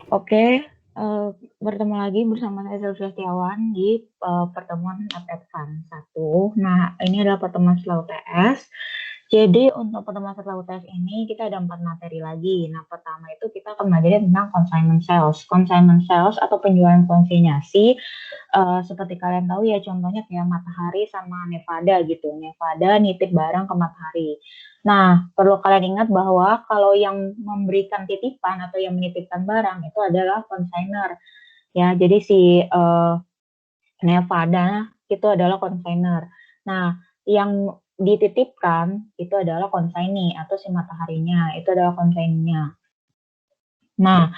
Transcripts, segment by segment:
Oke, bertemu lagi bersama saya Sylvia Setiawan di pertemuan Advance 1. Nah, ini adalah pertemuan setelah UTS. Jadi untuk pertemuan setelah UTS ini kita ada 4 materi lagi. Nah, pertama itu kita akan belajar tentang consignment sales. Consignment sales atau penjualan konsinyasi, seperti kalian tahu ya, contohnya kayak Matahari sama Nevada gitu. Nevada nitip barang ke Matahari. Nah, perlu kalian ingat bahwa kalau yang memberikan titipan atau yang menitipkan barang itu adalah consignor. Ya, jadi si Nevada itu adalah consignor. Nah, yang dititipkan itu adalah consignee atau si Mataharinya, itu adalah consignee-nya. Nah,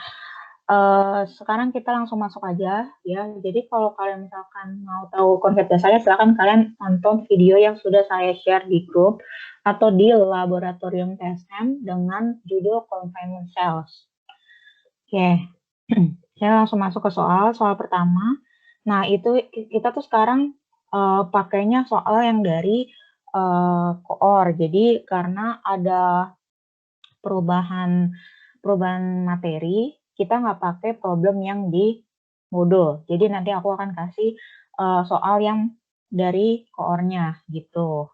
sekarang kita langsung masuk aja ya. Jadi kalau kalian misalkan mau tahu konsep dasarnya, silakan kalian tonton video yang sudah saya share di grup atau di laboratorium TSM dengan judul confinement cells. Oke, saya langsung masuk ke soal pertama. Nah, itu kita tuh sekarang pakainya soal yang dari koor. Jadi karena ada perubahan materi, kita nggak pakai problem yang di modul. Jadi nanti aku akan kasih soal yang dari koornya gitu.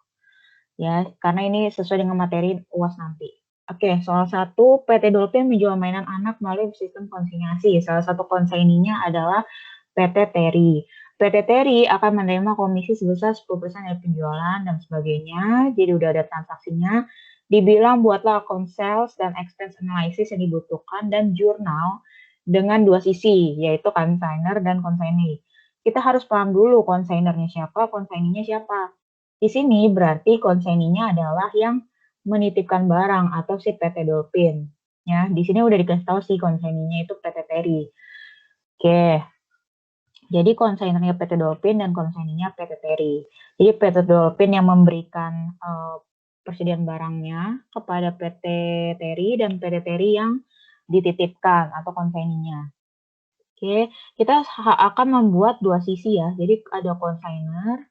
Ya, karena ini sesuai dengan materi UAS nanti. Oke, soal 1, PT Dolphin menjual mainan anak melalui sistem konsinyasi. Salah satu konsinyasinya adalah PT Terry. PT Terry akan menerima komisi sebesar 10% dari penjualan dan sebagainya. Jadi udah ada transaksinya. Dibilang buatlah account sales dan expense analysis yang dibutuhkan dan jurnal dengan dua sisi, yaitu consignor dan consignee. Kita harus paham dulu consignornya siapa, consignee-nya siapa. Di sini berarti consignee-nya adalah yang menitipkan barang atau si PT Dolphin. Ya, di sini udah dikasih tahu si consignee-nya itu PT Terry. Oke. Jadi konsainernya PT Dolphin dan konsainnya PT Terry. Jadi PT Dolphin yang memberikan persediaan barangnya kepada PT Terry dan PT Terry yang dititipkan atau konsaininya. Oke, kita akan membuat dua sisi ya. Jadi ada konsainer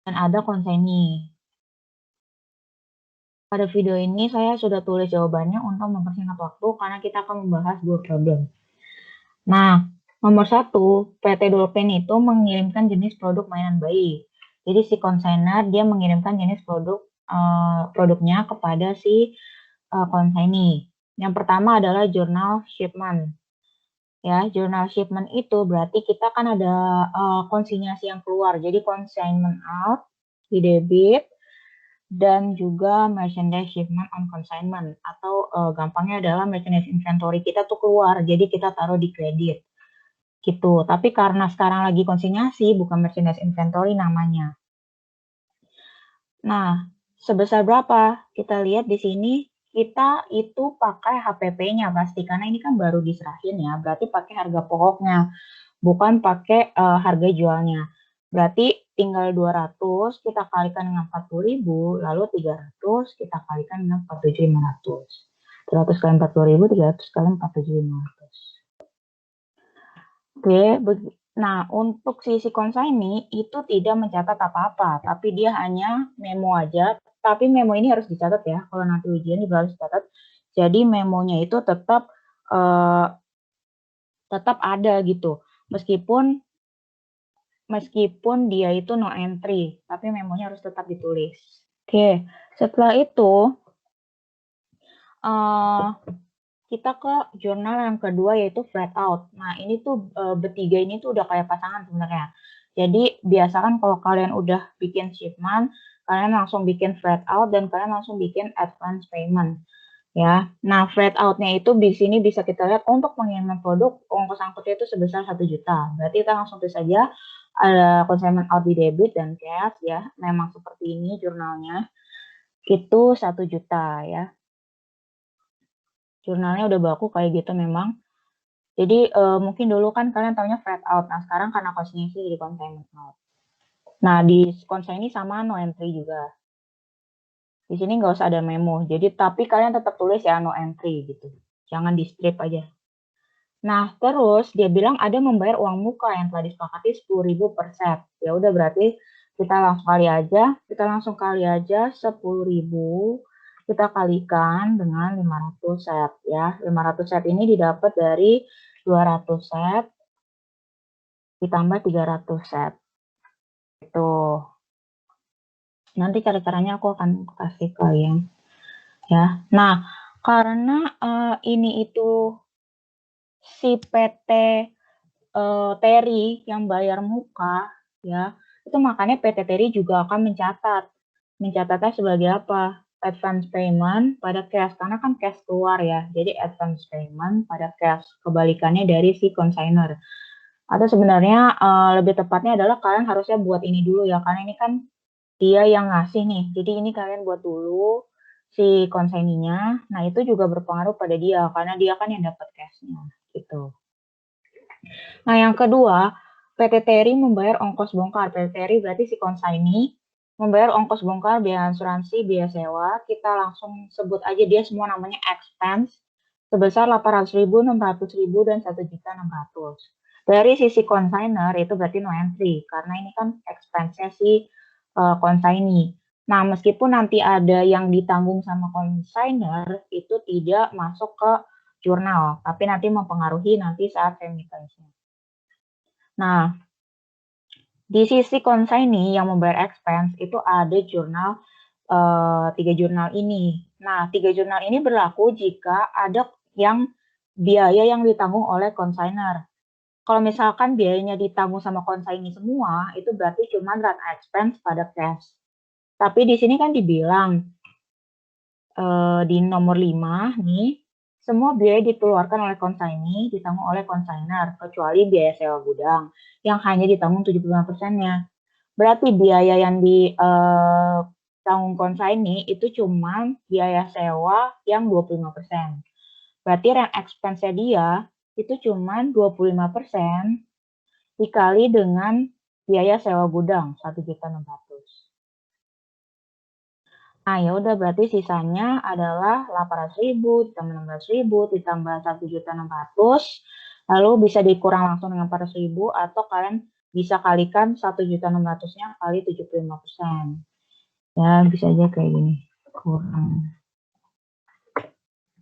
dan ada konsaini. Pada video ini saya sudah tulis jawabannya untuk mempersingkat waktu karena kita akan membahas dua problem. Nah, nomor 1, PT Dolphin itu mengirimkan jenis produk mainan bayi. Jadi si konsainer dia mengirimkan jenis produknya kepada si konsaini. Yang pertama adalah journal shipment. Ya, journal shipment itu berarti kita kan ada konsinyasi yang keluar. Jadi consignment out di debit dan juga merchandise shipment on consignment atau gampangnya adalah merchandise inventory kita tuh keluar. Jadi kita taruh di kredit gitu. Tapi karena sekarang lagi konsinyasi, bukan merchandise inventory namanya. Nah, sebesar berapa? Kita lihat di sini, kita itu pakai HPP-nya pasti, karena ini kan baru diserahin ya, berarti pakai harga pokoknya, bukan pakai harga jualnya. Berarti tinggal 200, kita kalikan dengan 40.000, lalu 300 kita kalikan dengan 47.500. 300 kali 40.000, 300 kali 47.500. Oke, nah untuk sisi konsaini itu tidak mencatat apa-apa, tapi dia hanya memo aja. Tapi memo ini harus dicatat ya, kalau nanti ujian juga harus dicatat. Jadi memonya itu tetap ada gitu, meskipun dia itu no entry, tapi memonya harus tetap ditulis. Oke, setelah itu kita ke jurnal yang kedua yaitu flat out. Nah, ini tuh bertiga ini tuh udah kayak pasangan sebenarnya. Jadi, biasakan kalau kalian udah bikin shipment, kalian langsung bikin flat out dan kalian langsung bikin advance payment. Ya. Nah, flat out-nya itu di sini bisa kita lihat untuk pengiriman produk ongkos angkutnya itu sebesar 1 juta. Berarti kita langsung tulis saja ada consignment out di debit dan cash ya. Memang seperti ini jurnalnya. Itu 1 juta ya. Jurnalnya udah baku kayak gitu memang. Jadi mungkin dulu kan kalian taunya flat out. Nah sekarang karena konsinyasi jadi consignment out. Nah di konsinyasi sama no entry juga. Di sini nggak usah ada memo. Jadi tapi kalian tetap tulis ya no entry gitu. Jangan di strip aja. Nah terus dia bilang ada membayar uang muka yang telah disepakati 10.000 per set. Ya udah berarti kita langsung kali aja. Kita langsung kali aja 10.000. Kita kalikan dengan 500 set ya. 500 set ini didapat dari 200 set ditambah 300 set. Itu. Nanti cara-caranya aku akan kasih kalian. Ya. Nah, karena ini itu si PT Terry yang bayar muka, ya, itu makanya PT Terry juga akan mencatatnya sebagai apa? Advance payment pada cash, karena kan cash keluar ya, jadi advance payment pada cash, kebalikannya dari si consignor. Atau sebenarnya lebih tepatnya adalah kalian harusnya buat ini dulu ya, karena ini kan dia yang ngasih nih, jadi ini kalian buat dulu si consignee-nya, nah itu juga berpengaruh pada dia, karena dia kan yang dapat cash-nya, gitu. Nah, yang kedua, PT Terry membayar ongkos bongkar. PT Terry berarti si consignee membayar ongkos bongkar, biaya asuransi, biaya sewa. Kita langsung sebut aja dia semua namanya expense sebesar 800.000, 600.000, dan 1.600.000. Dari sisi consignor itu berarti no entry, karena ini kan expense-nya si consignee. Nah, meskipun nanti ada yang ditanggung sama consignor, itu tidak masuk ke jurnal, tapi nanti mempengaruhi nanti saat remittance-nya. Nah, di sisi consignee yang membayar expense itu ada jurnal 3 jurnal ini. Nah, 3 jurnal ini berlaku jika ada yang biaya yang ditanggung oleh consignor. Kalau misalkan biayanya ditanggung sama consignee semua, itu berarti cuma run expense pada cash. Tapi di sini kan dibilang di nomor 5 nih, semua biaya dikeluarkan oleh consignee ditanggung oleh consignor, kecuali biaya sewa gudang, yang hanya ditanggung 75%-nya. Berarti biaya yang ditanggung consignee itu cuma biaya sewa yang 25%. Berarti rent expense-nya dia itu cuma 25% dikali dengan biaya sewa gudang 1.600.000. Nah, ya udah berarti sisanya adalah 800.000 ditambah 16.000 ditambah 1.600.000, lalu bisa dikurang langsung dengan 400.000 atau kalian bisa kalikan 1.600.000-nya kali 75%. Ya, bisa aja kayak gini. Kurang.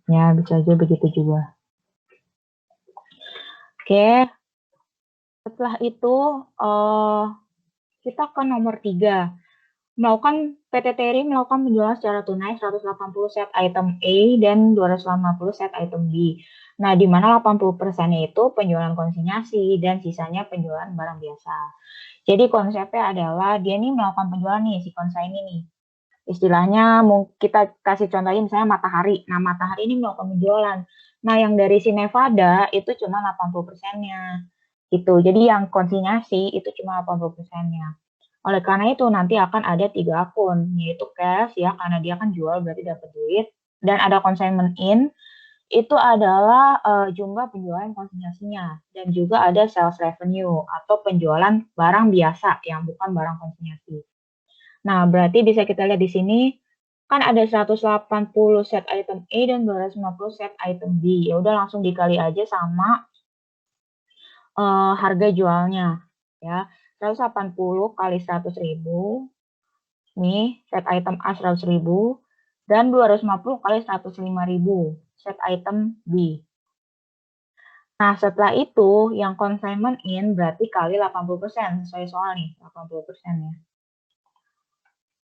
Ya, bisa aja begitu juga. Oke. Setelah itu kita ke nomor 3. PT Terry melakukan penjualan secara tunai 180 set item A dan 250 set item B. Nah, di mana 80%-nya itu penjualan konsinyasi dan sisanya penjualan barang biasa. Jadi konsepnya adalah dia nih melakukan penjualan nih, si consignee nih. Istilahnya kita kasih contohnya misalnya Matahari. Nah, Matahari ini melakukan penjualan. Nah, yang dari si Nevada itu cuma 80%-nya. Gitu. Jadi yang konsinyasi itu cuma 80%-nya. Oleh karena itu nanti akan ada 3 akun, yaitu cash ya, karena dia kan jual berarti dapat duit, dan ada consignment in, itu adalah jumlah penjualan konsinyasinya, dan juga ada sales revenue atau penjualan barang biasa yang bukan barang konsinyasi. Nah, berarti bisa kita lihat di sini kan ada 180 set item A dan 250 set item B. Ya udah langsung dikali aja sama harga jualnya ya. 180 kali 100.000, nih set item A 100.000, dan 250 kali 105.000 set item B. Nah, setelah itu yang consignment in berarti kali 80%, sesuai soal nih, 80% ya.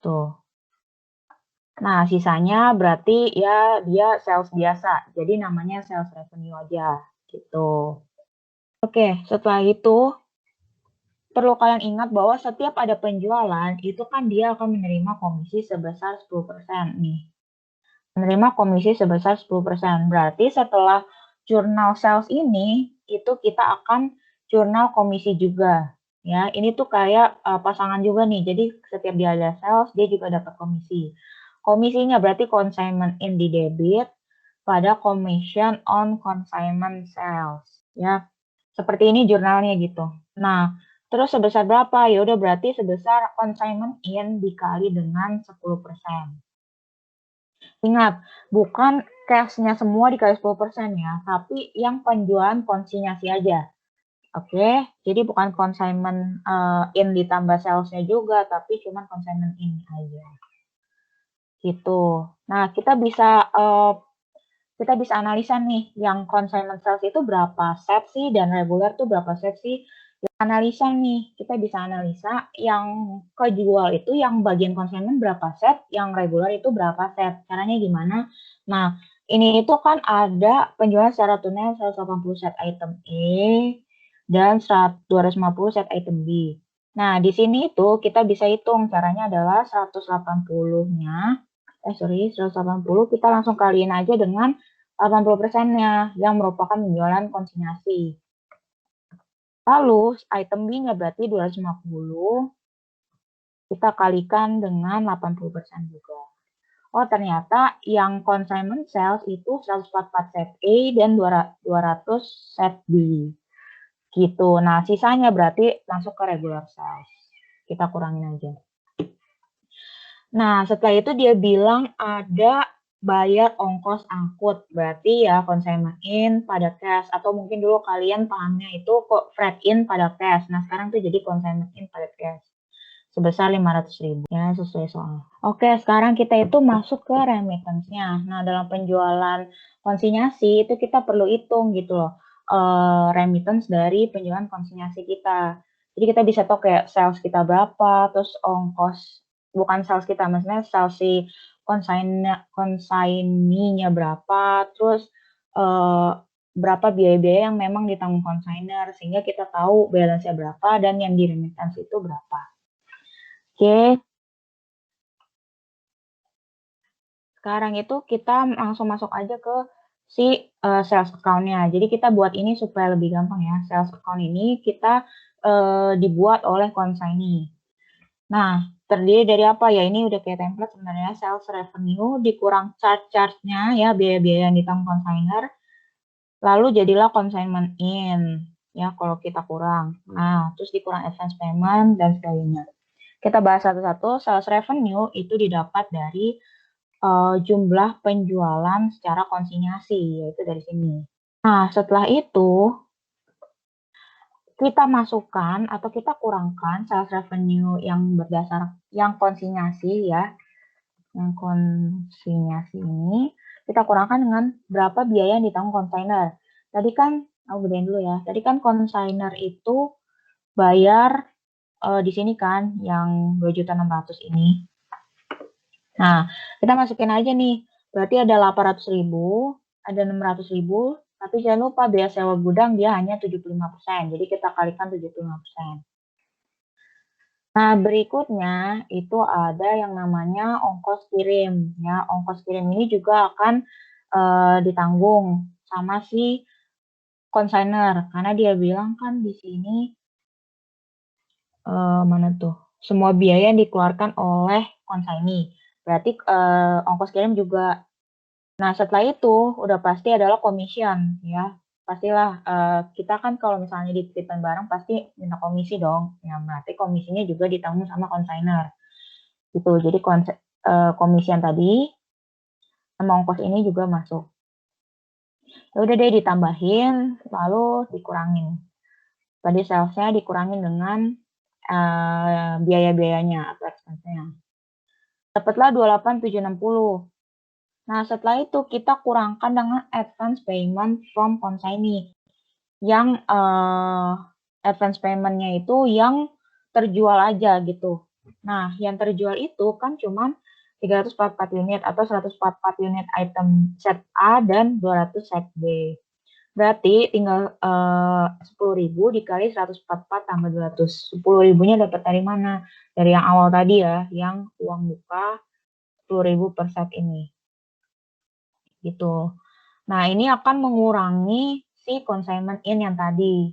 Tuh. Nah, sisanya berarti ya dia sales biasa, jadi namanya sales revenue aja, gitu. Oke, setelah itu perlu kalian ingat bahwa setiap ada penjualan, itu kan dia akan menerima komisi sebesar 10% nih. Menerima komisi sebesar 10%. Berarti setelah jurnal sales ini, itu kita akan jurnal komisi juga. Ya, ini tuh kayak pasangan juga nih. Jadi setiap dia ada sales, dia juga dapat komisi. Komisinya berarti consignment in di debit pada commission on consignment sales. Ya, seperti ini jurnalnya gitu. Nah, terus sebesar berapa? Ya udah berarti sebesar consignment in dikali dengan 10%. Ingat, bukan cash-nya semua dikali 10% ya, tapi yang penjualan konsinyasi aja. Oke, jadi bukan consignment in ditambah sales-nya juga, tapi cuma consignment in aja. Gitu. Nah, kita bisa kita bisa analisa nih, yang consignment sales itu berapa set sih, dan regular tuh berapa set sih. Analisa nih, kita bisa analisa yang kejual itu yang bagian consignment berapa set, yang regular itu berapa set. Caranya gimana? Nah, ini itu kan ada penjualan secara tunai 180 set item E dan 250 set item B. Nah, di sini itu kita bisa hitung, caranya adalah 180-nya 180 kita langsung kaliin aja dengan 80%-nya yang merupakan penjualan konsinyasi. Lalu item B-nya berarti 250 kita kalikan dengan 80% juga. Oh, ternyata yang consignment sales itu 144 set A dan 200 set B. Gitu. Nah, sisanya berarti masuk ke regular sales. Kita kurangin aja. Nah, setelah itu dia bilang ada bayar ongkos angkut. Berarti ya consignment in pada cash. Atau mungkin dulu kalian pahamnya itu kok freight in pada cash. Nah, sekarang tuh jadi consignment in pada cash. Sebesar 500.000. Ya, sesuai soal. Oke, sekarang kita itu masuk ke remittance-nya. Nah, dalam penjualan konsinyasi itu kita perlu hitung gitu loh. Remittance dari penjualan konsinyasi kita. Jadi kita bisa tahu kayak sales kita berapa, terus ongkos bukan sales kita, maksudnya sales si consignee-nya berapa, terus berapa biaya-biaya yang memang ditanggung consignor, sehingga kita tahu balance-nya berapa dan yang di remittance itu berapa. Oke. Sekarang itu kita langsung masuk aja ke si sales account-nya. Jadi kita buat ini supaya lebih gampang ya. Sales account ini kita dibuat oleh consignee. Nah, terdiri dari apa ya? Ini udah kayak template sebenarnya. Sales revenue dikurang charge-nya ya, biaya-biaya yang ditanggung consignor. Lalu jadilah consignment in ya kalau kita kurang. Nah, terus dikurang advance payment dan sebagainya. Kita bahas satu-satu. Sales revenue itu didapat dari jumlah penjualan secara konsinyasi, yaitu dari sini. Nah, setelah itu kita masukkan atau kita kurangkan sales revenue yang berdasar yang konsinyasi ya. Yang konsinyasi ini kita kurangkan dengan berapa biaya yang ditanggung konsignor. Tadi kan aku gedein dulu ya. Tadi kan konsignor itu bayar di sini kan yang 2.600.000 ini. Nah, kita masukin aja nih. Berarti ada 800.000, ada 600.000, tapi jangan lupa biaya sewa gudang dia hanya 75%. Jadi kita kalikan 75%. Nah, berikutnya itu ada yang namanya ongkos kirim. Ya, ongkos kirim ini juga akan ditanggung sama si konsignor. Karena dia bilang kan di sini, mana tuh? Semua biaya yang dikeluarkan oleh konsignee. Berarti ongkos kirim juga. Nah, setelah itu udah pasti adalah commission ya. Pastilah kita kan kalau misalnya dititipkan barang pasti minta komisi dong. Ya, berarti komisinya juga ditanggung sama konsignor. Gitu. Jadi komisian tadi sama ongkos ini juga masuk. Ya udah deh ditambahin lalu dikurangin. Tadi salesnya dikurangin dengan biaya-biayanya atau expense-nya. Dapatlah 28.760. Nah, setelah itu kita kurangkan dengan advance payment from consignee. Yang advance payment-nya itu yang terjual aja gitu. Nah, yang terjual itu kan cuma 344 unit atau 144 unit item set A dan 200 set B. Berarti tinggal 10.000 dikali 144 tambah 200. 10.000-nya dapat dari mana? Dari yang awal tadi ya, yang uang muka 10.000 per set ini. Gitu. Nah, ini akan mengurangi si consignment in yang tadi.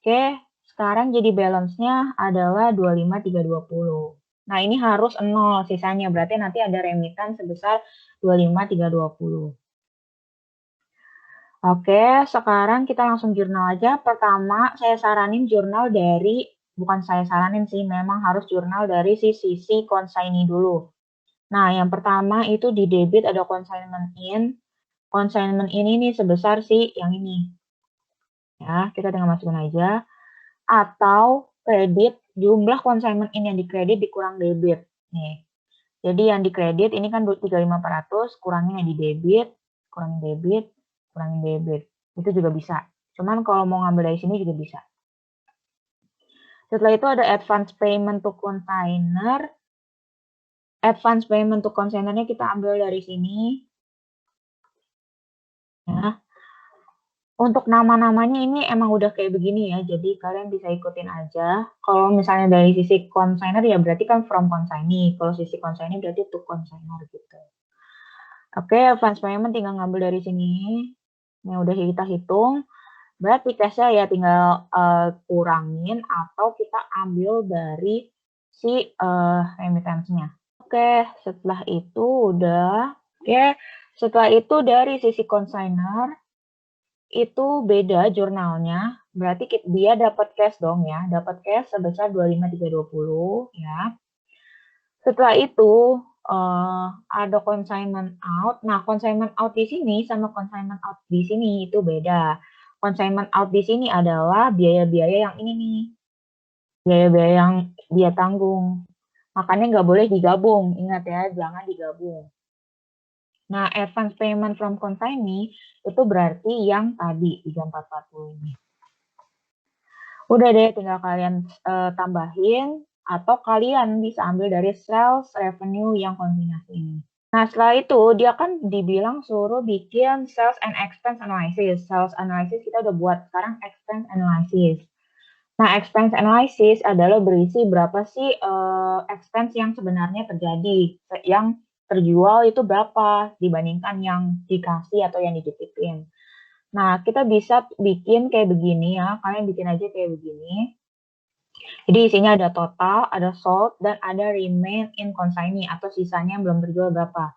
Oke, sekarang jadi balance-nya adalah 25.320. Nah, ini harus 0 sisanya, berarti nanti ada remittance sebesar 25.320. Oke, sekarang kita langsung jurnal aja. Pertama, saya saranin jurnal dari, bukan saya saranin sih, memang harus jurnal dari sisi consignee dulu. Nah, yang pertama itu di debit ada consignment in. Consignment in ini sebesar sih yang ini. Ya, kita tinggal masukin aja. Atau kredit, jumlah consignment in yang dikredit dikurang debit. Nih. Jadi yang dikredit ini kan 35.400, kurangin yang di debit, kurangin debit. Itu juga bisa. Cuman kalau mau ngambil dari sini juga bisa. Setelah itu ada advance payment to consignor. Advance payment to consignornya kita ambil dari sini. Ya. Untuk nama-namanya ini emang udah kayak begini ya, jadi kalian bisa ikutin aja. Kalau misalnya dari sisi consignor ya berarti kan from consignee. Kalau sisi consignee berarti to consignor gitu. Oke, advance payment tinggal ngambil dari sini. Ini udah kita hitung. Berarti cash-nya ya tinggal kurangin atau kita ambil dari si remittance-nya. Oke, setelah itu udah. Oke, setelah itu dari sisi consignor itu beda jurnalnya, berarti dia dapat cash dong ya, dapat cash sebesar 25.320 ya. Setelah itu ada consignment out. Nah, consignment out di sini sama consignment out di sini itu beda. Consignment out di sini adalah biaya-biaya yang ini nih, biaya-biaya yang dia tanggung. Makanya nggak boleh digabung, ingat ya, jangan digabung. Nah, advance payment from consignee itu berarti yang tadi 3440 ini. Udah deh, tinggal kalian tambahin atau kalian bisa ambil dari sales revenue yang kombinasi ini. Nah, setelah itu dia kan dibilang suruh bikin sales and expense analysis. Sales analysis kita udah buat, sekarang expense analysis. Nah, expense analysis adalah berisi berapa sih expense yang sebenarnya terjadi, yang terjual itu berapa dibandingkan yang dikasih atau yang dititipin. Nah, kita bisa bikin kayak begini ya, kalian bikin aja kayak begini. Jadi isinya ada total, ada sold, dan ada remain in consignee atau sisanya yang belum terjual berapa.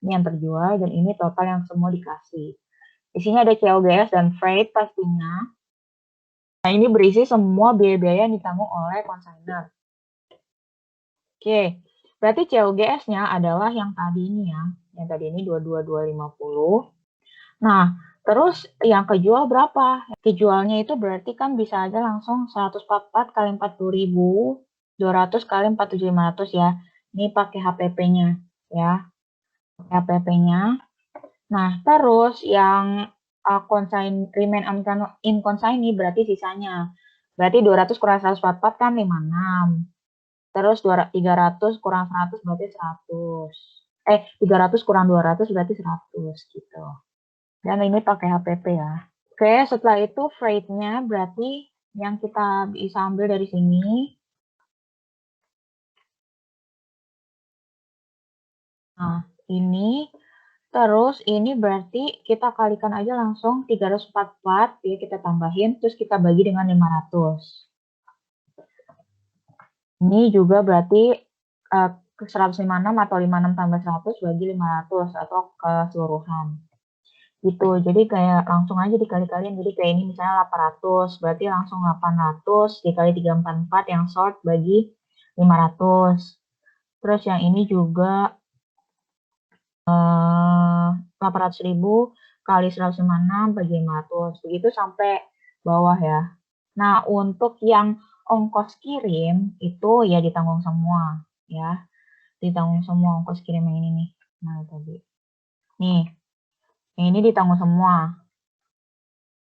Ini yang terjual dan ini total yang semua dikasih. Isinya ada COGS dan freight pastinya. Nah, ini berisi semua biaya-biaya yang ditanggung oleh consignor. Oke, berarti COGS-nya adalah yang tadi ini ya. Yang tadi ini 22.250. Nah, terus yang kejual berapa? Kejualnya itu berarti kan bisa aja langsung 144 kali 40.000, 200 kali 47.500 ya. Ini pakai HPP-nya ya. Pakai HPP-nya. Nah, terus yang remain in consignee berarti sisanya. Berarti 200 kurang 144 kan 56. Terus 300 kurang 100 berarti 100. 300 kurang 200 berarti 100 gitu. Dan ini pakai HPP ya. Oke, setelah itu freight-nya berarti yang kita bisa ambil dari sini. Nah, ini. Terus ini berarti kita kalikan aja langsung 344, ya kita tambahin, terus kita bagi dengan 500. Ini juga berarti 156 atau 56 tambah 100 bagi 500 atau keseluruhan. Gitu, jadi kayak langsung aja dikali-kaliin, jadi kayak ini misalnya 800, berarti langsung 800 dikali 344 yang short bagi 500. Terus yang ini juga 800.000 kali 156 bagi 500, begitu sampai bawah ya. Nah, untuk yang ongkos kirim itu ya ditanggung semua ya. Ditanggung semua ongkos kirim yang ini nih. Nah, tadi. Nih, yang ini ditanggung semua.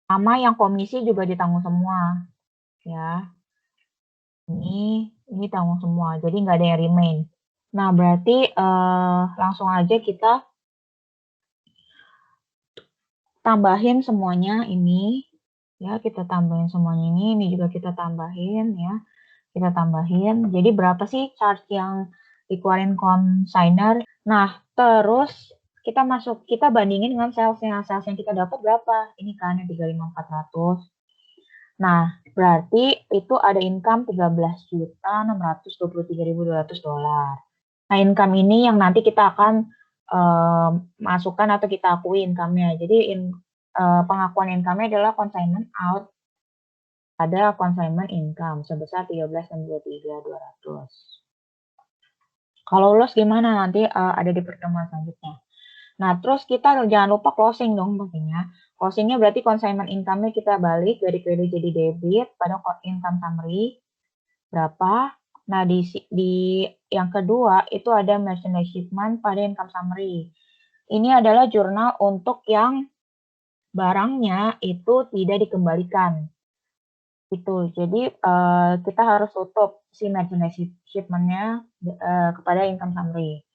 Sama yang komisi juga ditanggung semua. Ya. Ini tanggung semua. Jadi nggak ada yang remain. Nah, berarti langsung aja kita tambahin semuanya ini. Ya, kita tambahin semuanya ini juga kita tambahin ya. Kita tambahin. Jadi berapa sih charge yang dikeluarin consignor? Nah, terus kita bandingin dengan sales-nya. Sales yang kita dapat berapa? Ini kan yang 35.400. Nah, berarti itu ada income 13.623.200 dolar. Nah, income ini yang nanti kita akan masukkan atau kita akui income-nya. Jadi pengakuan income-nya adalah consignment out pada consignment income sebesar 13.623.200. Kalau loss gimana nanti ada di pertemuan selanjutnya. Nah, terus kita jangan lupa closing dong pastinya. Closingnya berarti consignment income-nya kita balik dari kredit jadi debit pada income summary berapa. Nah, di yang kedua itu ada merchandise shipment pada income summary. Ini adalah jurnal untuk yang barangnya itu tidak dikembalikan. Itu. Jadi kita harus tutup si merchandise shipment-nya kepada income summary.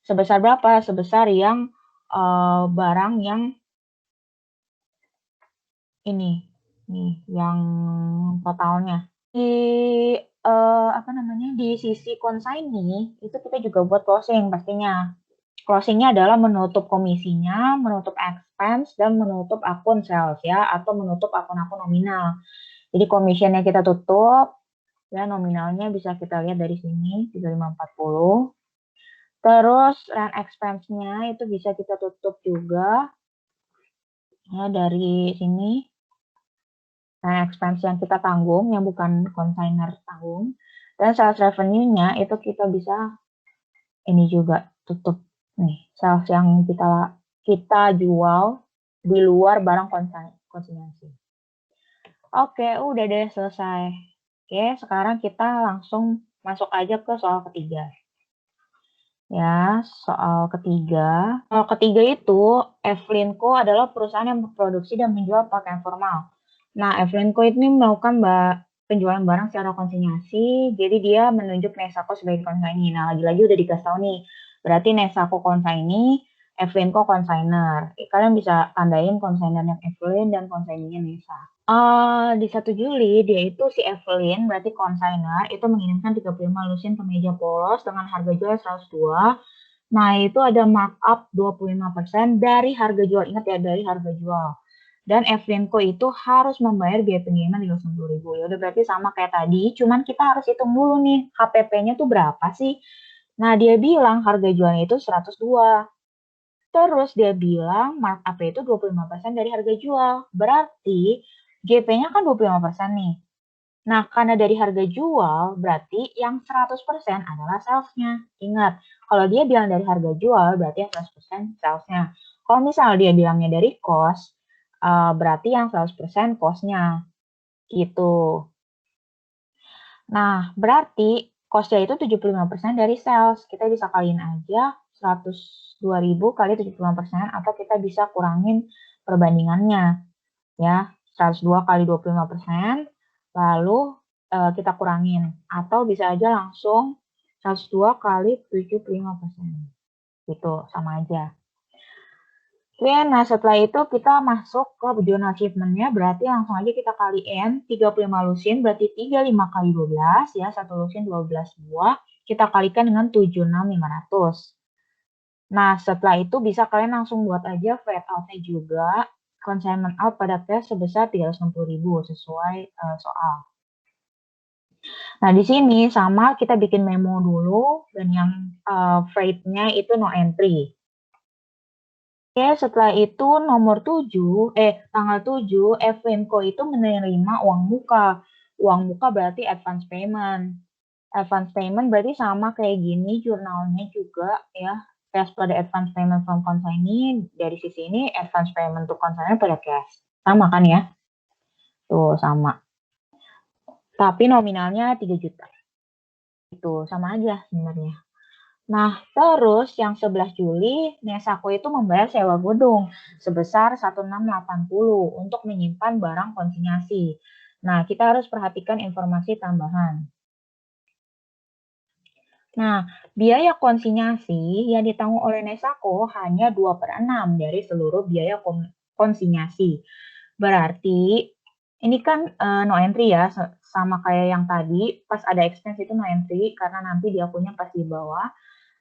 Sebesar berapa? Sebesar yang barang yang ini, nih, yang totalnya. Di di sisi consignee itu kita juga buat closing pastinya. Closing-nya adalah menutup komisinya, menutup expense, dan menutup akun sales ya, atau menutup akun-akun nominal. Jadi commission-nya kita tutup, ya nominalnya bisa kita lihat dari sini, 3540. Terus rent expense-nya itu bisa kita tutup juga, ya dari sini. Rent expense yang kita tanggung, yang bukan consignor tanggung. Dan sales revenue-nya itu kita bisa ini juga tutup nih, sales yang kita jual di luar barang konsinyasi. Oke, udah deh selesai. Oke, sekarang kita langsung masuk aja ke soal ketiga. Ya, soal ketiga. Soal ketiga itu, Evelinco adalah perusahaan yang memproduksi dan menjual pakaian formal. Nah, Evelinco ini melakukan penjualan barang secara konsinyasi, jadi dia menunjuk Nesako sebagai konsignee. Nah, lagi-lagi udah dikasih tahu nih, berarti Nesako konsignee, Evelinco consigner. Kalian bisa tandain konsainernya Evelyn dan konsignee-nya Nesa. Di 1 Juli, dia itu si Evelyn, berarti consigner, itu mengirimkan 35 lusin kemeja polos dengan harga jual 102. Nah, itu ada markup 25% dari harga jual. Ingat ya, dari harga jual. Dan Evelynco itu harus membayar biaya pengiriman 30.000. Ya udah berarti sama kayak tadi, cuman kita harus hitung dulu nih, HPP-nya tuh berapa sih? Nah, dia bilang harga jualnya itu 102. Terus dia bilang markup-nya itu 25% dari harga jual. Berarti GP-nya kan 25% nih. Nah, karena dari harga jual, berarti yang 100% adalah sales-nya. Ingat, kalau dia bilang dari harga jual, berarti yang 100% sales-nya. Kalau misalnya dia bilangnya dari cost, berarti yang 100% cost-nya. Gitu. Nah, berarti cost-nya itu 75% dari sales. Kita bisa kaliin aja 102.000 kali 75%, atau kita bisa kurangin perbandingannya. Ya, 102 kali 25%, lalu kita kurangin. Atau bisa aja langsung 102 kali 75%. Gitu, sama aja. Oke, nah setelah itu kita masuk ke jurnal achievement-nya, berarti langsung aja kita kaliin 35 lusin, berarti 35 kali 12, ya, 1 lusin 12 buah, kita kalikan dengan 76.500. Nah, setelah itu bisa kalian langsung buat aja fade out-nya juga, consignment out pada tes sebesar 360.000 sesuai soal. Nah, di sini sama kita bikin memo dulu, dan yang freight-nya itu no entry. Oke, setelah itu tanggal 7, Evenco itu menerima uang muka. Uang muka berarti advance payment. Advance payment berarti sama kayak gini jurnalnya juga ya. Cash pada advance payment from consignee, dari sisi ini advance payment to consignee pada cash. Sama kan ya? Tuh, sama. Tapi nominalnya 3 juta. Itu sama aja sebenarnya. Nah, terus yang 11 Juli, Nesako itu membayar sewa gedung sebesar 1.680 untuk menyimpan barang konsinyasi. Nah, kita harus perhatikan informasi tambahan. Nah, biaya konsinyasi yang ditanggung oleh Nesako hanya 2/6 dari seluruh biaya konsinyasi. Berarti, ini kan no entry ya, sama kayak yang tadi, pas ada expense itu no entry, karena nanti diakunya pas di bawah.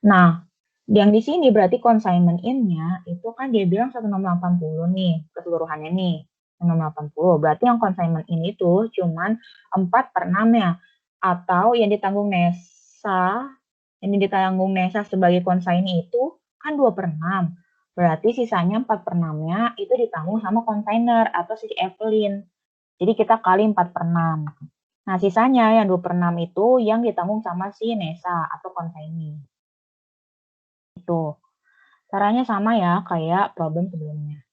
Nah, yang di sini berarti consignment in-nya itu kan dia bilang 1.680 nih, keseluruhannya nih, 1.680. Berarti yang consignment in itu cuman 4/6-nya. Atau yang ditanggung Nesa sebagai consignee itu kan 2/6. Berarti sisanya 4/6-nya itu ditanggung sama consignor atau si Evelyn. Jadi kita kali 4/6. Nah, sisanya yang 2/6 itu yang ditanggung sama si Nesa atau consignee. Itu. Caranya sama ya, kayak problem sebelumnya.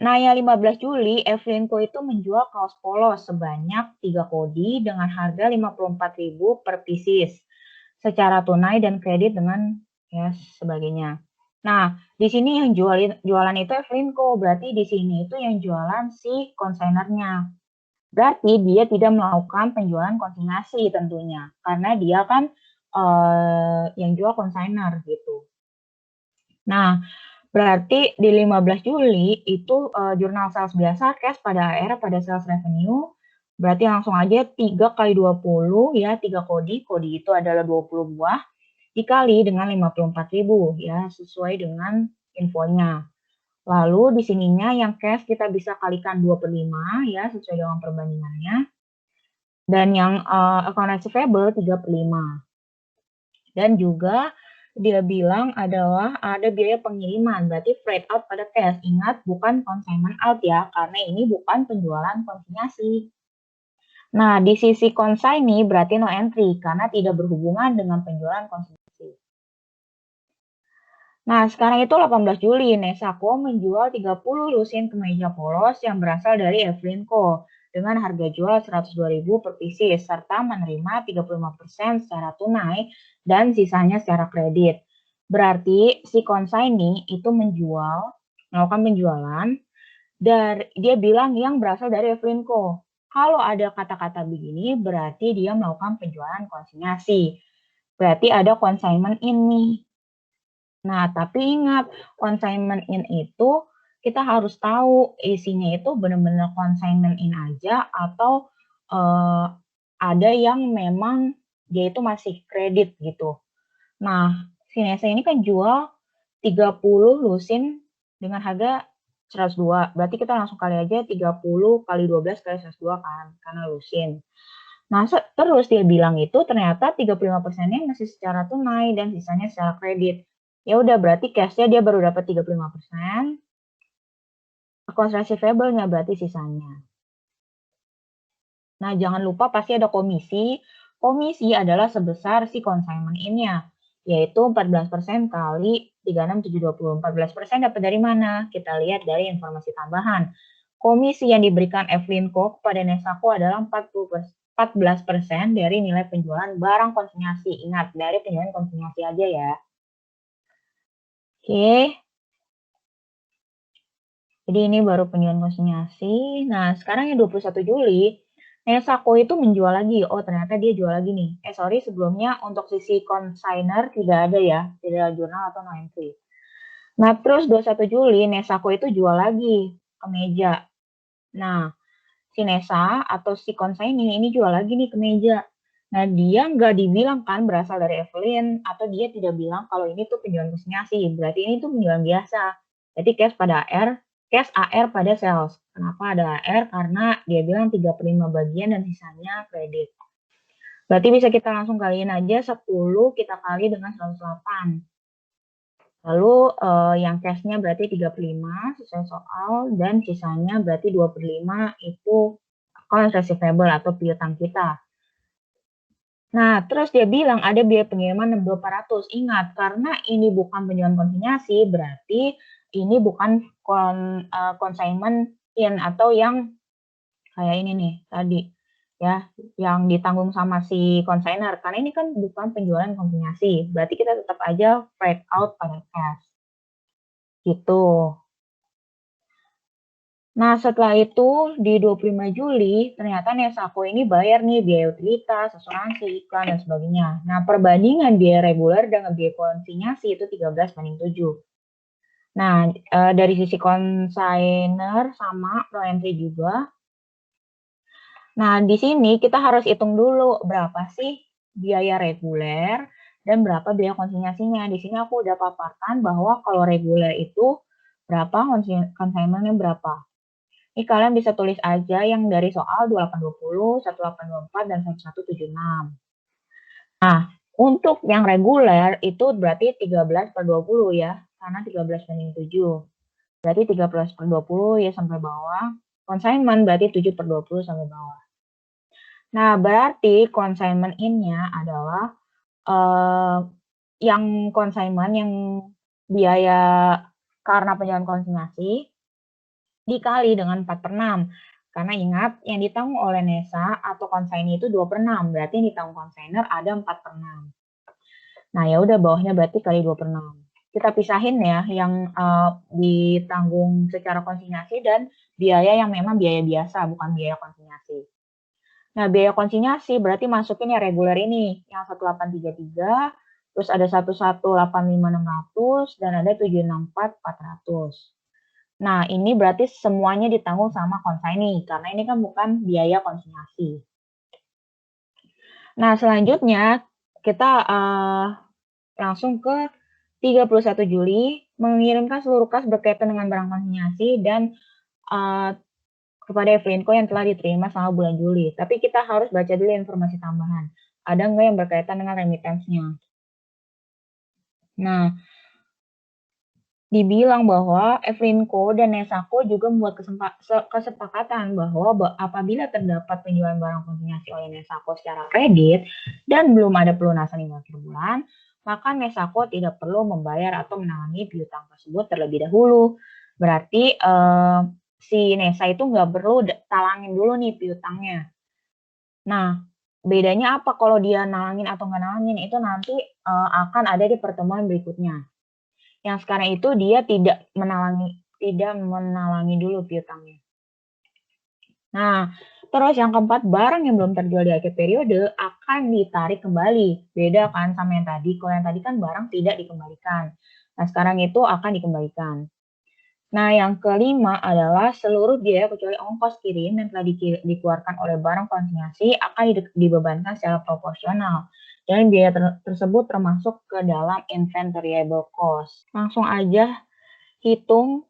Nah, yang 15 Juli, Evelynco itu menjual kaos polos sebanyak 3 kodi dengan harga 54.000 per pieces secara tunai dan kredit dengan ya sebagainya. Nah, di sini yang jualan itu Evelinko, berarti di sini itu yang jualan si konsainernya. Berarti dia tidak melakukan penjualan konsinyasi tentunya, karena dia kan yang jual konsainer gitu. Nah, berarti di 15 Juli itu jurnal sales biasa cash pada AR pada sales revenue. Berarti langsung aja 3 kali 20 ya, 3 kodi. Kodi itu adalah 20 buah dikali dengan 54.000 ya, sesuai dengan infonya. Lalu di sininya yang cash kita bisa kalikan 2/5 ya, sesuai dengan perbandingannya. Dan yang account receivable 3/5. Dan juga dia bilang adalah ada biaya pengiriman, berarti freight out pada cash. Ingat, bukan consignment out ya, karena ini bukan penjualan konsinyasi. Nah, di sisi consignee berarti no entry, karena tidak berhubungan dengan penjualan konsinyasi. Nah, sekarang itu 18 Juli, Nesako menjual 30 lusin kemeja polos yang berasal dari Evelinko dengan harga jual 102.000 per pieces, serta menerima 35% secara tunai dan sisanya secara kredit. Berarti si consignee itu melakukan penjualan, dan dia bilang yang berasal dari Evelinko. Kalau ada kata-kata begini, berarti dia melakukan penjualan konsinyasi. Berarti ada consignment ini. Nah, tapi ingat, consignment in itu kita harus tahu isinya itu benar-benar consignment in aja atau ada yang memang dia itu masih kredit gitu. Nah, si Nesa ini kan jual 30 lusin dengan harga 102. Berarti kita langsung kali aja 30 kali 12 kali 102 kan, karena lusin. Nah, terus dia bilang itu ternyata 35%-nya masih secara tunai dan sisanya secara kredit. Ya udah, berarti cash-nya dia baru dapat 35%, accounts receivable-nya berarti sisanya. Nah, jangan lupa pasti ada komisi. Komisi adalah sebesar si consignment in-nya, yaitu 14% kali 36.720. 14% dapat dari mana? Kita lihat dari informasi tambahan. Komisi yang diberikan Evelinko kepada Nesako adalah 14% dari nilai penjualan barang konsinyasi. Ingat, dari penjualan konsinyasi aja ya. Oke. Jadi ini baru penjualan konsinyasi. Nah, sekarang yang 21 Juli, Nesako itu menjual lagi. Oh, ternyata dia jual lagi nih. Sorry, sebelumnya untuk sisi consignor tidak ada ya. Tidak ada jurnal atau no entry. Nah, terus 21 Juli, Nesako itu jual lagi ke meja. Nah, si Nesa atau si consignee ini jual lagi nih ke meja. Nah, dia nggak dibilang kan berasal dari Evelyn, atau dia tidak bilang kalau ini tuh penjualan konsinyasi. Berarti ini tuh penjualan biasa. Jadi cash AR pada sales. Kenapa ada AR? Karena dia bilang 35 bagian dan sisanya kredit. Berarti bisa kita langsung kaliin aja 10 kita kali dengan 108. Lalu yang cash-nya berarti 35 sesuai soal, dan sisanya berarti 25 itu accounts receivable atau piutang kita. Nah, terus dia bilang ada biaya pengiriman 6.400. Ingat, karena ini bukan penjualan konsinyasi, berarti ini bukan consignment in atau yang kayak ini nih tadi ya, yang ditanggung sama si consignor. Karena ini kan bukan penjualan konsinyasi, berarti kita tetap aja freight out pada cash. Gitu. Nah, setelah itu di 25 Juli, ternyata Nesako ini bayar nih biaya utilitas, asuransi, iklan, dan sebagainya. Nah, perbandingan biaya reguler dengan biaya konsinyasi itu 13/7. Nah, dari sisi consignor sama no entry juga. Nah, di sini kita harus hitung dulu berapa sih biaya reguler dan berapa biaya konsinyasinya. Di sini aku udah paparkan bahwa kalau reguler itu berapa, consignmentnya berapa. Ini kalian bisa tulis aja yang dari soal 2820, 1824, dan 1176. Nah, untuk yang reguler itu berarti 13/20 ya, karena 13/7. Berarti 13/20 ya sampai bawah. Consignment berarti 7/20 sampai bawah. Nah, berarti consignment in-nya adalah yang consignment yang biaya karena penjualan konsinyasi dikali dengan 4/6. Karena ingat, yang ditanggung oleh Nesa atau consignee itu 2/6. Berarti yang ditanggung consignor ada 4/6. Nah, ya udah bawahnya berarti kali 2/6. kita pisahin ya, yang ditanggung secara konsinyasi dan biaya yang memang biaya biasa, bukan biaya konsinyasi. Nah, biaya konsinyasi berarti masukin yang reguler ini, yang 1833, terus ada 1185.600 dan ada 764.400. Nah, ini berarti semuanya ditanggung sama konsignee, karena ini kan bukan biaya konsinyasi. Nah, selanjutnya kita langsung ke 31 Juli, mengirimkan seluruh kas berkaitan dengan barang konsinyasi dan kepada Evelinko yang telah diterima selama bulan Juli. Tapi kita harus baca dulu informasi tambahan. Ada nggak yang berkaitan dengan remittance-nya? Nah, dibilang bahwa Evelinko dan Nesako juga membuat kesepakatan bahwa apabila terdapat penjualan barang konsinyasi oleh Nesako secara kredit dan belum ada pelunasan hingga akhir bulan, maka Nesako tidak perlu membayar atau menangani piutang tersebut terlebih dahulu. Berarti si Nesa itu nggak perlu talangin dulu nih piutangnya. Nah, bedanya apa kalau dia nalangin atau nggak nalangin? Itu nanti akan ada di pertemuan berikutnya. Yang sekarang itu dia tidak menalangi dulu piutangnya. Nah, terus yang keempat, barang yang belum terjual di akhir periode akan ditarik kembali. Beda kan sama yang tadi. Kalau yang tadi kan barang tidak dikembalikan. Nah, sekarang itu akan dikembalikan. Nah, yang kelima adalah seluruh biaya kecuali ongkos kirim yang telah dikeluarkan oleh barang konsinyasi akan dibebankan secara proporsional. Dan biaya tersebut termasuk ke dalam inventoriable cost. Langsung aja hitung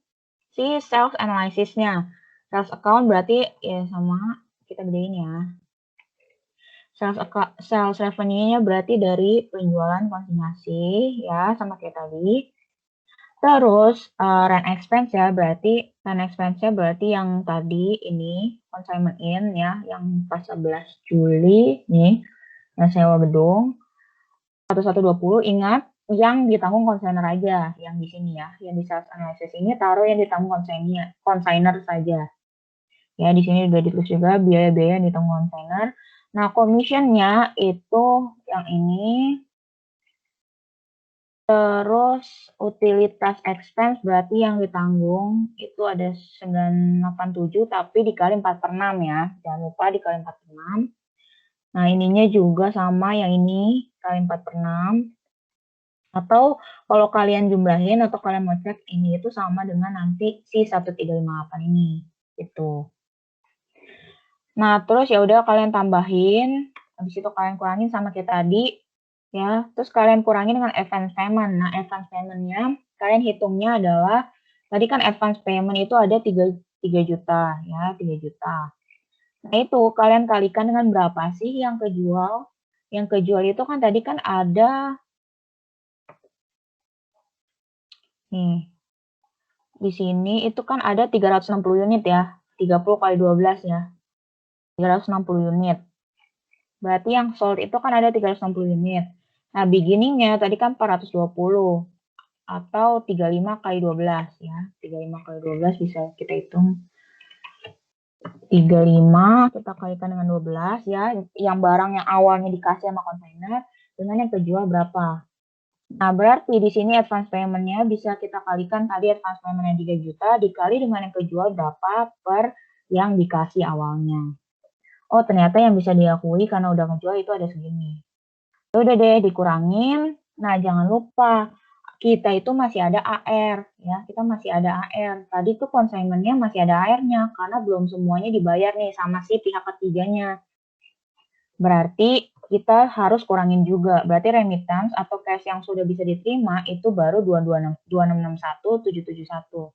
si sales analysis-nya. Sales account berarti ya sama, kita bedain ya. Sales revenue-nya berarti dari penjualan konsinyasi ya, sama kayak tadi. Terus rent expense ya, berarti rent expense-nya berarti yang tadi ini consignment in ya, yang pas 11 Juli nih, yang sewa gedung 1120. Ingat yang ditanggung konsainer aja, yang di sini ya, yang di sales analysis ini taruh yang ditanggung konsainer saja. Ya, di sini udah ditulis juga biaya-biaya yang ditanggung konsainer. Nah, commission-nya itu yang ini. Terus utilitas expense berarti yang ditanggung itu ada 987 tapi dikali 4/6 ya. Jangan lupa dikali 4/6. Nah, ininya juga sama yang ini kali 4/6. Atau kalau kalian jumlahin atau kalian mau cek ini itu sama dengan nanti si 1358 ini. Itu. Nah, terus ya udah kalian tambahin, habis itu kalian kurangin sama kayak tadi. Ya, terus kalian kurangi dengan advance payment. Nah, advance payment-nya kalian hitungnya adalah tadi kan advance payment itu ada 3 juta ya, 3 juta. Nah, itu kalian kalikan dengan berapa sih yang kejual? Yang kejual itu kan tadi kan ada nih. Di sini itu kan ada 360 unit ya. 30 kali 12 ya. 360 unit. Berarti yang sold itu kan ada 360 unit. Nah, beginning-nya tadi kan 420 atau 35 kali 12 ya. 35 kali 12 bisa kita hitung. 35 kita kalikan dengan 12 ya. Yang barang yang awalnya dikasih sama kontainer dengan yang kejual berapa. Nah, berarti di sini advance payment-nya bisa kita kalikan tadi advance payment-nya 3 juta dikali dengan yang kejual berapa per yang dikasih awalnya. Oh, ternyata yang bisa diakui karena udah ngejual itu ada segini. Udah deh, dikurangin. Nah, jangan lupa, kita itu masih ada AR. Ya, kita masih ada AR. Tadi tuh konsignment-nya masih ada AR-nya, karena belum semuanya dibayar nih sama si pihak ketiganya. Berarti kita harus kurangin juga. Berarti remittance atau cash yang sudah bisa diterima itu baru 2661.771.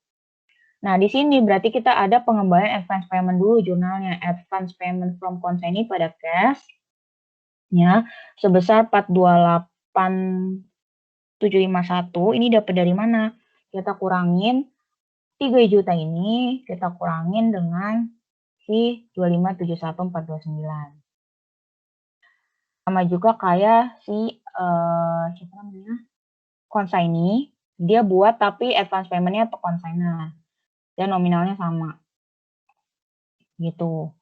Nah, di sini berarti kita ada pengembalian advance payment dulu jurnalnya. Advance payment from consignee pada cash ya sebesar 428.751. Ini dapat dari mana? Kita kurangin 3 juta ini, kita kurangin dengan si 2571.429. Sama juga kayak si siapa namanya? Consignee, dia buat tapi advance payment-nya untuk consignor. Dan nominalnya sama. Gitu.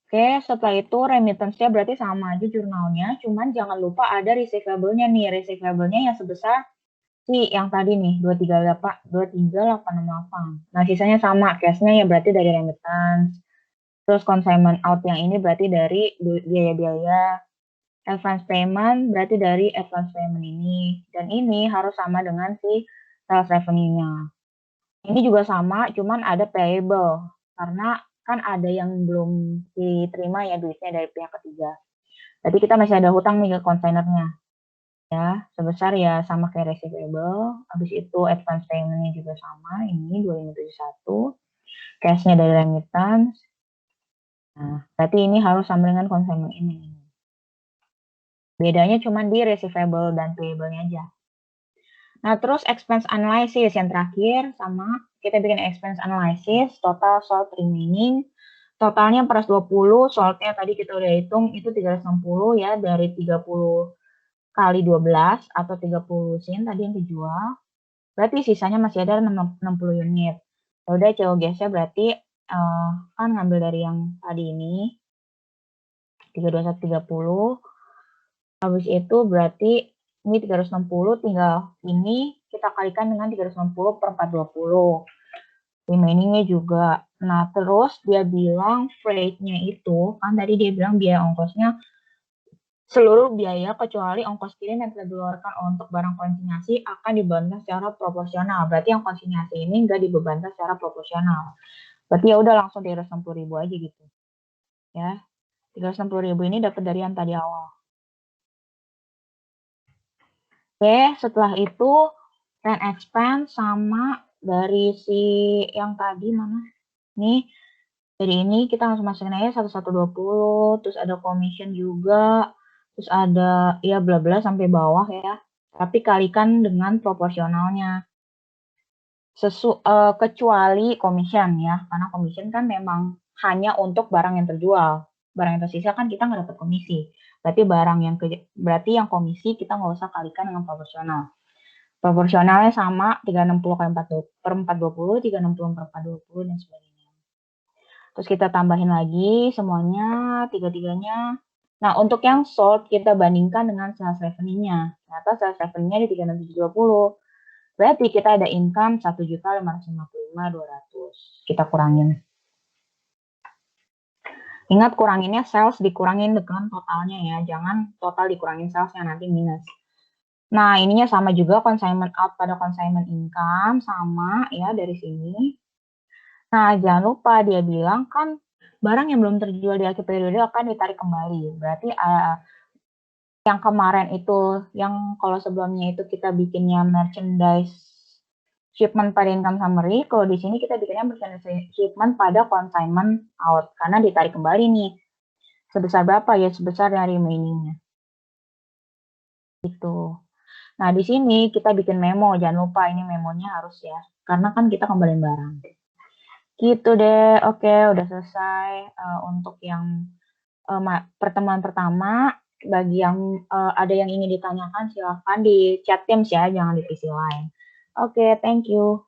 Oke, setelah itu remittance-nya berarti sama aja jurnalnya, cuman jangan lupa ada receivable-nya nih. Receivable-nya yang sebesar si yang tadi nih 23868. Nah, sisanya sama, cashnya ya berarti dari remittance. Terus consignment out yang ini berarti dari biaya-biaya. Advance payment berarti dari advance payment ini. Dan ini harus sama dengan si sales revenue-nya. Ini juga sama, cuman ada payable. Karena kan ada yang belum diterima ya duitnya dari pihak ketiga. Berarti kita masih ada hutang nih ke containernya. Ya, sebesar ya sama kayak receivable. Habis itu advance payment-nya juga sama. Ini 2571. Cash-nya dari remittance. Nah, berarti ini harus sama dengan consignment ini. Bedanya cuma di receivable dan payable-nya aja. Nah, terus expense analysis yang terakhir sama kita bikin expense analysis, total sold remaining. Totalnya 420, sold-nya tadi kita udah hitung itu 360 ya dari 30 kali 12 atau 30 sin tadi yang dijual. Berarti sisanya masih ada 60 unit. Ya udah COGS-nya berarti kan ngambil dari yang tadi ini 32130. Habis itu berarti ini 360 tinggal ini kita kalikan dengan 360 per 420. Remaining-nya juga. Nah, terus dia bilang freight-nya itu, kan tadi dia bilang biaya ongkosnya seluruh biaya kecuali ongkos kirim yang telah dikeluarkan untuk barang konsinyasi akan dibebankan secara proporsional. Berarti yang konsinyasi ini nggak dibebankan secara proporsional. Berarti ya udah langsung 360.000 aja gitu. Ya, 360.000 ini dapat dari yang tadi awal. Oke, setelah itu rent expense sama dari si yang tadi mana? Nih, dari ini kita langsung masukin aja 1120, terus ada commission juga, terus ada ya bla bla sampai bawah ya. Tapi kalikan dengan proporsionalnya. Kecuali commission ya, karena commission kan memang hanya untuk barang yang terjual. Barang yang tersisa kan kita nggak dapat komisi. Berarti yang komisi kita nggak usah kalikan dengan proporsional. Proporsionalnya sama 360 kali 420, 360 per 420 dan sebagainya. Terus kita tambahin lagi semuanya, tiga-tiganya. Nah, untuk yang sold kita bandingkan dengan sales revenue-nya. Ternyata sales revenue-nya di 3.620. Berarti kita ada income 1.555.200. Kita kurangin. Ingat kuranginnya sales dikurangin dengan totalnya ya. Jangan total dikurangin sales yang nanti minus. Nah, ininya sama juga consignment out pada consignment income sama ya dari sini. Nah, jangan lupa dia bilang kan barang yang belum terjual di akhir periode akan ditarik kembali. Berarti yang kemarin itu, yang kalau sebelumnya itu kita bikinnya merchandise shipment pada income summary, kalau di sini kita bikinnya merchandise shipment pada consignment out karena ditarik kembali nih. Sebesar berapa ya? Sebesar yang remaining-nya. Gitu. Nah, di sini kita bikin memo, jangan lupa ini memonya harus ya, karena kan kita kembaliin barang. Gitu deh, oke udah selesai untuk yang pertemuan pertama. Bagi yang ada yang ingin ditanyakan silahkan di chat Teams ya, jangan di PC lain. Oke, thank you.